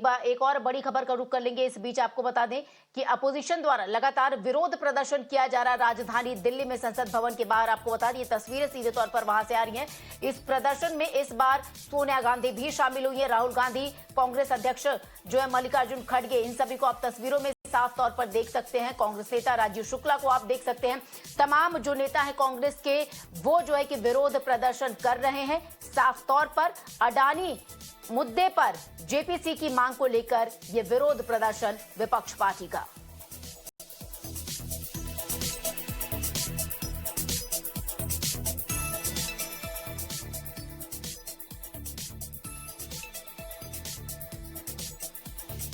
एक और बड़ी खबर का रुख कर लेंगे। इस बीच आपको बता दें कि अपोजिशन द्वारा लगातार विरोध प्रदर्शन किया जा रहा है राजधानी दिल्ली में संसद भवन के बाहर। आपको बता दें ये तस्वीरें सीधे तौर पर वहां से आ रही हैं। इस प्रदर्शन में इस बार सोनिया गांधी भी शामिल हुई है, राहुल गांधी, कांग्रेस अध्यक्ष जो है मल्लिकार्जुन खड़गे, इन सभी को आप तस्वीरों में साफ तौर पर देख सकते हैं। कांग्रेस नेता राजीव शुक्ला को आप देख सकते हैं। तमाम जो नेता हैं कांग्रेस के वो जो है कि विरोध प्रदर्शन कर रहे हैं। साफ तौर पर अडानी मुद्दे पर जेपीसी की मांग को लेकर यह विरोध प्रदर्शन विपक्ष पार्टी का।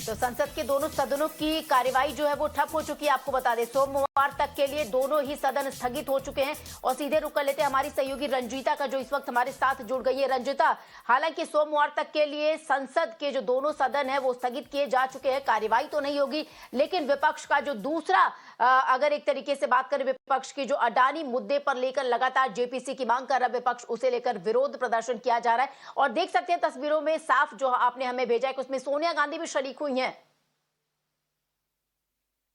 तो संसद के दोनों सदनों की कार्यवाही जो है वो ठप हो चुकी है। आपको बता दें सोमवार तक के लिए दोनों ही सदन स्थगित हो चुके हैं। और सीधे रुक कर लेते हैं हमारी सहयोगी रंजीता का, जो इस वक्त हमारे साथ जुड़ गई है। रंजीता, हालांकि सोमवार तक के लिए संसद के जो दोनों सदन है वो स्थगित किए जा चुके हैं, कार्यवाही तो नहीं होगी, लेकिन विपक्ष का जो दूसरा अगर एक तरीके से बात करें विपक्ष की जो अडानी मुद्दे पर लेकर लगातार जेपीसी की मांग कर रहा है विपक्ष, उसे लेकर विरोध प्रदर्शन किया जा रहा है। और देख सकते हैं तस्वीरों में साफ जो आपने हमें भेजा है कि उसमें सोनिया गांधी भी शरीक हुई हैं।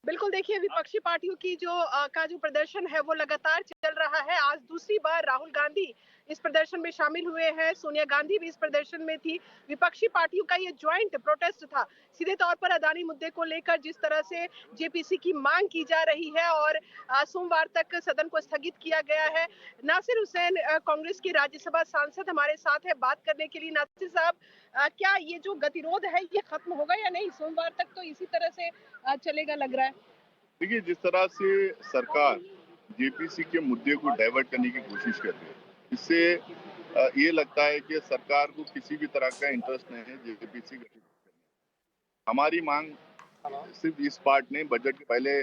बिल्कुल, देखिए विपक्षी पार्टियों की जो प्रदर्शन है वो लगातार चल रहा है। आज दूसरी बार राहुल गांधी इस प्रदर्शन में शामिल हुए हैं, सोनिया गांधी भी इस प्रदर्शन में थी। विपक्षी पार्टियों का ये ज्वाइंट प्रोटेस्ट था, सीधे तौर पर अदानी मुद्दे को लेकर जिस तरह से जेपीसी की मांग की जा रही है और सोमवार तक सदन को स्थगित किया गया है। नासिर हुसैन कांग्रेस के राज्यसभा सांसद हमारे साथ है बात करने के लिए। नासिर साहब, क्या ये जो गतिरोध है ये खत्म होगा या नहीं? सोमवार तक तो इसी तरह से चलेगा लग रहा है। देखिए, जिस तरह से सरकार जेपीसी के मुद्दे को डाइवर्ट करने की कोशिश कर रही है, इससे ये लगता है कि सरकार को किसी भी तरह का इंटरेस्ट नहीं है जेपीसी गठित करने। हमारी मांग सिर्फ इस पार्ट ने बजट के पहले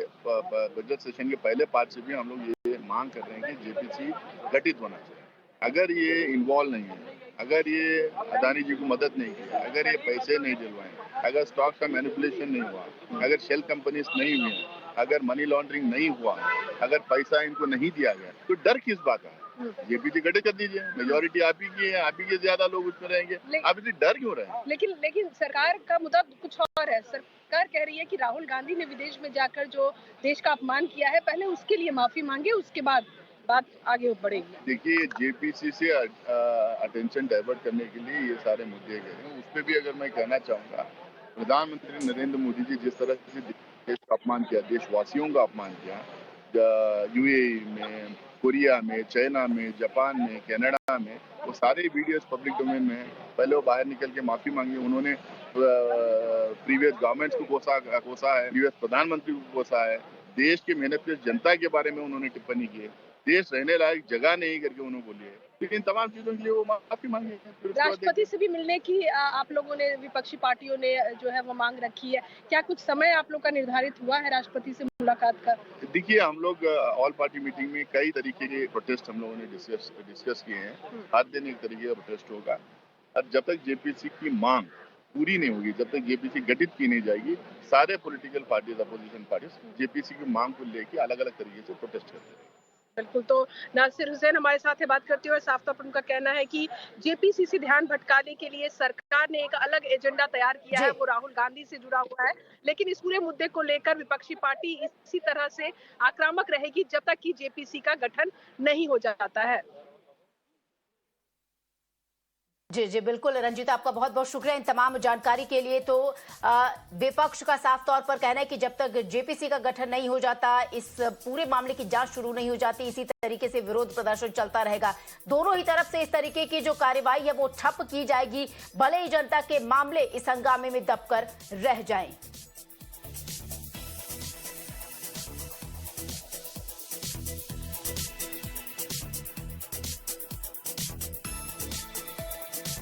बजट सेशन के पहले पार्ट से भी हम लोग ये मांग कर रहे हैं कि जेपीसी गठित होना चाहिए। अगर ये इन्वॉल्व नहीं है, अगर ये अदानी जी को मदद नहीं की, अगर ये पैसे नहीं दिलवाए, अगर स्टॉक का मैनिपुलेशन नहीं हुआ, अगर शेल कंपनीज नहीं हुई, अगर मनी लॉन्ड्रिंग नहीं हुआ, अगर पैसा इनको नहीं दिया गया, तो डर किस बात का? जेपीसी गठित कर दीजिए, मेजोरिटी आप ही की है, आप ही के ज्यादा लोग उसमें रहेंगे, आप इतनी डर क्यों रहे हैं? लेकिन सरकार का मुद्दा कुछ और है। सरकार कह रही है कि राहुल गांधी ने विदेश में जाकर जो देश का अपमान किया है, पहले उसके लिए माफी मांगे, उसके बाद बात आगे बढ़ेगी। देखिए, जेपीसी से अटेंशन डाइवर्ट करने के लिए ये सारे मुद्दे गए हैं। उसमें भी अगर मैं कहना चाहूँगा, प्रधानमंत्री नरेंद्र मोदी जी जिस तरह से देश का अपमान किया, देशवासियों का अपमान किया, यूएई में, कोरिया में, चाइना में, जापान में, कनाडा में, वो सारे वीडियोस पब्लिक डोमेन में। पहले वो बाहर निकल के माफी मांगी, उन्होंने प्रीवियस गवर्नमेंट्स को कोसा है, प्रीवियस प्रधानमंत्री को कोसा है, देश की मेहनत जनता के बारे में उन्होंने टिप्पणी की है, देश रहने लायक जगह नहीं करके उन्होंने बोली है, लेकिन तमाम चीजों के लिए वो माफी मांगी है। राष्ट्रपति से भी मिलने की आप लोगों ने, विपक्षी पार्टियों ने जो है वो मांग रखी है, क्या कुछ समय आप लोग का निर्धारित हुआ है राष्ट्रपति से मुलाकात का? देखिए, हम लोग ऑल पार्टी मीटिंग में कई तरीके के प्रोटेस्ट हम लोगों ने डिस्कस किए हैं। हर दिन एक तरीके का प्रोटेस्ट होगा, और जब तक जेपीसी की मांग पूरी नहीं होगी, जब तक जेपीसी गठित की नहीं जाएगी, सारे political parties, opposition parties JPC की मांग को लेकर अलग अलग तरीके से प्रोटेस्ट करते हैं। बिल्कुल, तो नासिर हुसैन हमारे साथ है बात करते हुए। साफ तौर पर उनका कहना है कि जेपीसी से ध्यान भटकाने के लिए सरकार ने एक अलग एजेंडा तैयार किया है, वो राहुल गांधी से जुड़ा हुआ है, लेकिन इस पूरे मुद्दे को लेकर विपक्षी पार्टी इसी तरह से आक्रामक रहेगी जब तक कि जेपीसी का गठन नहीं हो जाता है। जी जी बिल्कुल रंजीता, आपका बहुत बहुत शुक्रिया इन तमाम जानकारी के लिए। तो विपक्ष का साफ तौर पर कहना है कि जब तक जेपीसी का गठन नहीं हो जाता, इस पूरे मामले की जांच शुरू नहीं हो जाती, इसी तरीके से विरोध प्रदर्शन चलता रहेगा। दोनों ही तरफ से इस तरीके की जो कार्रवाई है वो ठप की जाएगी, भले ही जनता के मामले इस हंगामे में दबकर रह जाएं।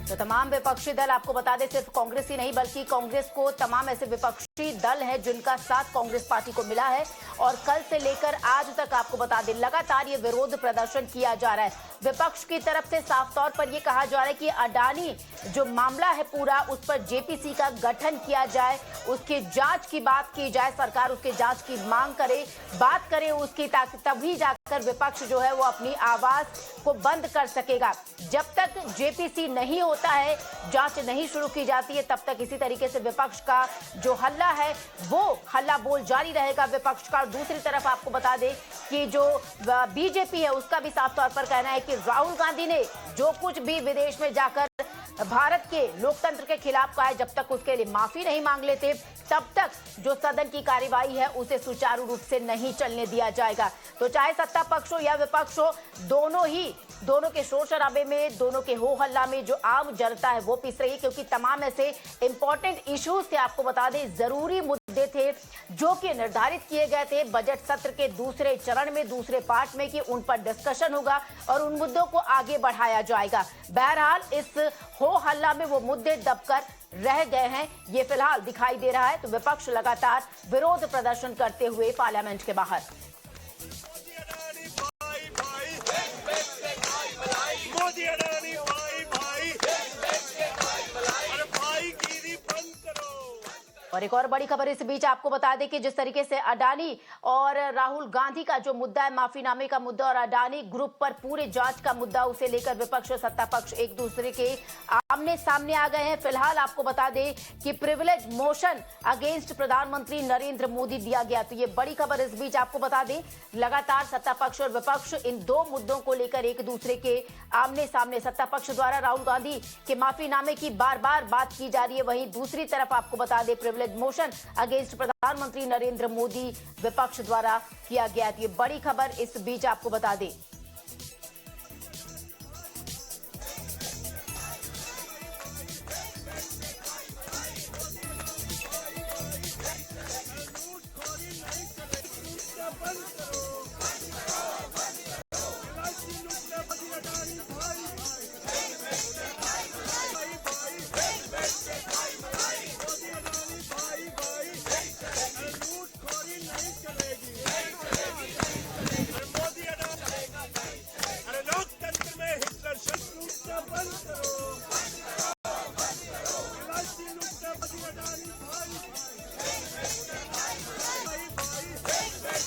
तो तमाम विपक्षी दल, आपको बता दें सिर्फ कांग्रेस ही नहीं बल्कि कांग्रेस को तमाम ऐसे विपक्षी दल हैं जिनका साथ कांग्रेस पार्टी को मिला है, और कल से लेकर आज तक आपको बता दें लगातार ये विरोध प्रदर्शन किया जा रहा है। विपक्ष की तरफ से साफ तौर पर ये कहा जा रहा है कि अडानी जो मामला है पूरा, उस पर जेपीसी का गठन किया जाए, उसकी जांच की बात की जाए, सरकार उसके जांच की मांग करे, बात करे उसकी, ताकि तभी जाकर जाकर विपक्ष जो है वो अपनी आवाज को बंद कर सकेगा। जब तक जेपीसी नहीं होता है, जांच नहीं शुरू की जाती है, तब तक इसी तरीके से विपक्ष का जो हल्ला है वो हल्ला बोल जारी रहेगा विपक्ष का। दूसरी तरफ आपको बता दें कि जो बीजेपी है उसका भी साफ तौर पर कहना है कि राहुल गांधी ने जो कुछ भी विदेश में जाकर भारत के लोकतंत्र के खिलाफ कहा है, जब तक उसके लिए माफी नहीं मांग लेते तब तक जो सदन की कार्यवाही है उसे सुचारू रूप से नहीं चलने दिया जाएगा। तो चाहे सत्ता पक्ष हो या विपक्ष हो, दोनों के शोर शराबे में, दोनों के हो हल्ला में जो आम जनता है वो पिस रही है, क्योंकि तमाम ऐसे इंपॉर्टेंट इश्यूज थे। आपको बता दें, जरूरी मुद्दे थे जो कि निर्धारित किए गए थे बजट सत्र के दूसरे चरण में, दूसरे पार्ट में, कि उन पर डिस्कशन होगा और उन मुद्दों को आगे बढ़ाया जाएगा। बहरहाल इस हो हल्ला में वो मुद्दे दबकर रह गए हैं, ये फिलहाल दिखाई दे रहा है। तो विपक्ष लगातार विरोध प्रदर्शन करते हुए पार्लियामेंट के बाहर। और एक और बड़ी खबर इस बीच आपको बता दें कि जिस तरीके से अडानी और राहुल गांधी का जो मुद्दा है, माफीनामे का मुद्दा और अडानी ग्रुप पर पूरे जांच का मुद्दा, उसे लेकर विपक्ष और सत्ता पक्ष एक दूसरे के आमने सामने आ गए हैं। फिलहाल आपको बता दें कि प्रिविलेज मोशन अगेंस्ट प्रधानमंत्री नरेंद्र मोदी दिया गया। तो ये बड़ी खबर इस बीच आपको बता दें, लगातार सत्ता पक्ष और विपक्ष इन दो मुद्दों को लेकर एक दूसरे के आमने सामने। सत्ता पक्ष द्वारा राहुल गांधी के माफीनामे की बार बार बात की जा रही है, वहीं दूसरी तरफ आपको बता दें प्रिविलेज मोशन अगेंस्ट प्रधानमंत्री नरेंद्र मोदी विपक्ष द्वारा किया गया। ये बड़ी खबर इस बीच आपको बता दें।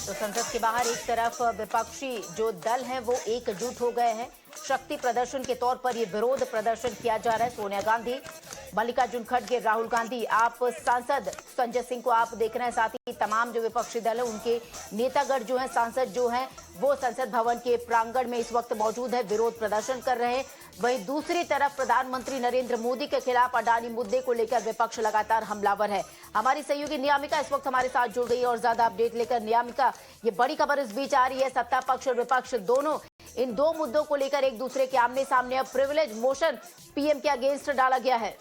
तो संसद के बाहर एक तरफ विपक्षी जो दल हैं वो एकजुट हो गए हैं। शक्ति प्रदर्शन के तौर पर ये विरोध प्रदर्शन किया जा रहा है। सोनिया गांधी, मल्लिकार्जुन खड़गे, राहुल गांधी, आप सांसद संजय सिंह को आप देख रहे हैं, साथ ही तमाम जो विपक्षी दल है उनके नेतागढ़ जो हैं, सांसद जो हैं, वो संसद भवन के प्रांगण में इस वक्त मौजूद है, विरोध प्रदर्शन कर रहे हैं। वहीं दूसरी तरफ प्रधानमंत्री नरेंद्र मोदी के खिलाफ अडानी मुद्दे को लेकर विपक्ष लगातार हमलावर है। हमारी सहयोगी नियामिका इस वक्त हमारे साथ जुड़ गई और ज्यादा अपडेट लेकर। नियामिका, ये बड़ी खबर इस बीच आ रही है, सत्ता पक्ष और विपक्ष दोनों इन दो मुद्दों को लेकर एक दूसरे के आमने सामने। अब प्रिविलेज मोशन पीएम के अगेंस्ट डाला गया है।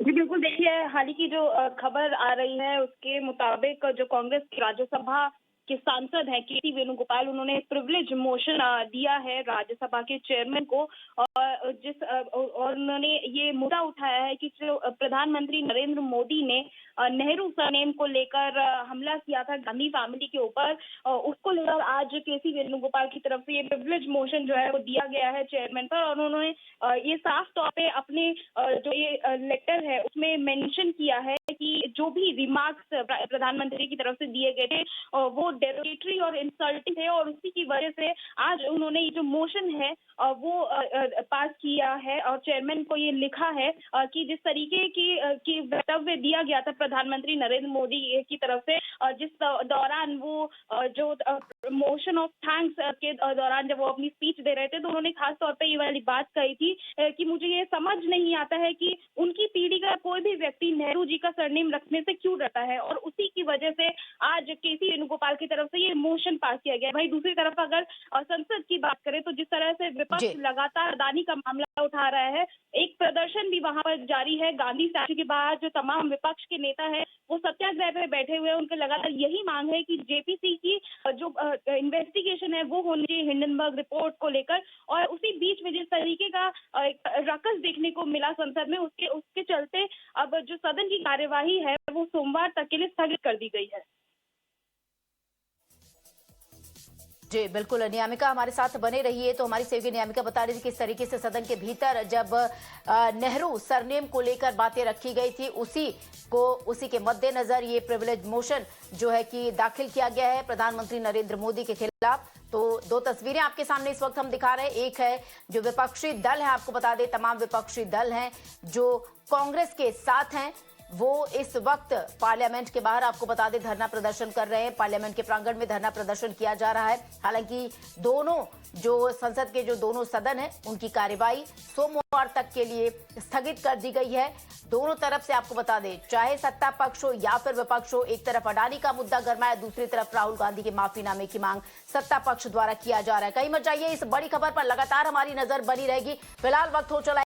जी बिल्कुल, देखिए हाल ही की जो खबर आ रही है उसके मुताबिक जो कांग्रेस की राज्यसभा के सांसद हैं केसी वेणुगोपाल, उन्होंने प्रिविलेज मोशन दिया है राज्यसभा के चेयरमैन को, और उन्होंने ये मुद्दा उठाया है कि जो प्रधानमंत्री नरेंद्र मोदी ने नेहरू सरनेम को लेकर हमला किया था गांधी फैमिली के ऊपर, उसको लेकर आज केसी वेणुगोपाल की तरफ से ये प्रिविलेज मोशन जो है वो दिया गया है चेयरमैन पर। और उन्होंने ये साफ तौर पे अपने जो ये लेटर है उसमें मेंशन किया है कि जो भी रिमार्क्स प्रधानमंत्री की तरफ से दिए गए थे वो डेरोगेटरी और इंसल्टिंग थे, और उसी की वजह से आज उन्होंने ये जो मोशन है वो पास किया है और चेयरमैन को ये लिखा है कि जिस तरीके की वक्तव्य दिया गया था प्रधानमंत्री नरेंद्र मोदी की तरफ से, जिस दौरान वो जो मोशन ऑफ थैंक्स के दौरान जब वो अपनी स्पीच दे रहे थे, तो उन्होंने खास तौर पे ये वाली बात कही थी कि मुझे ये समझ नहीं आता है कि उनकी पीढ़ी का कोई भी व्यक्ति नेहरू जी का सरनेम रखने से क्यों डरता है, और उसी की वजह से आज केसी वेणुगोपाल की तरफ से ये मोशन पास किया गया। भाई दूसरी तरफ अगर संसद की बात करें तो जिस तरह से विपक्ष लगातार अडानी का मामला उठा रहा है, एक प्रदर्शन भी वहां पर जारी है गांधी स्टैच्यू के बाहर। जो तमाम विपक्ष के नेता है वो सत्याग्रह पे बैठे हुए हैं, उनके लगातार यही मांग है कि जेपीसी की जो इन्वेस्टिगेशन है वो होनी चाहिए हिंडनबर्ग रिपोर्ट को लेकर। और उसी बीच में जिस तरीके का रकस देखने को मिला संसद में, उसके चलते अब जो सदन की कार्यवाही है वो सोमवार तक के लिए स्थगित कर दी गई है। जी बिल्कुल, नियामिका हमारे साथ बने रही है। तो हमारी सहयोगी नियामिका बता रही थी किस तरीके से सदन के भीतर जब नेहरू सरनेम को लेकर बातें रखी गई थी, उसी के मद्देनजर ये प्रिविलेज मोशन जो है कि दाखिल किया गया है प्रधानमंत्री नरेंद्र मोदी के खिलाफ। तो दो तस्वीरें आपके सामने इस वक्त हम दिखा रहे हैं। एक है जो विपक्षी दल है, आपको बता दें तमाम विपक्षी दल हैं जो कांग्रेस के साथ हैं, वो इस वक्त पार्लियामेंट के बाहर आपको बता दें धरना प्रदर्शन कर रहे हैं। पार्लियामेंट के प्रांगण में धरना प्रदर्शन किया जा रहा है। हालांकि दोनों जो संसद के जो दोनों सदन हैं उनकी कार्यवाही सोमवार तक के लिए स्थगित कर दी गई है। दोनों तरफ से आपको बता दें, चाहे सत्ता पक्ष हो या फिर विपक्ष हो, एक तरफ अडानी का मुद्दा गरमाया, दूसरी तरफ राहुल गांधी के माफीनामे की मांग सत्ता पक्ष द्वारा किया जा रहा है। कहीं मत जाइए, इस बड़ी खबर पर लगातार हमारी नजर बनी रहेगी। फिलहाल वक्त हो चला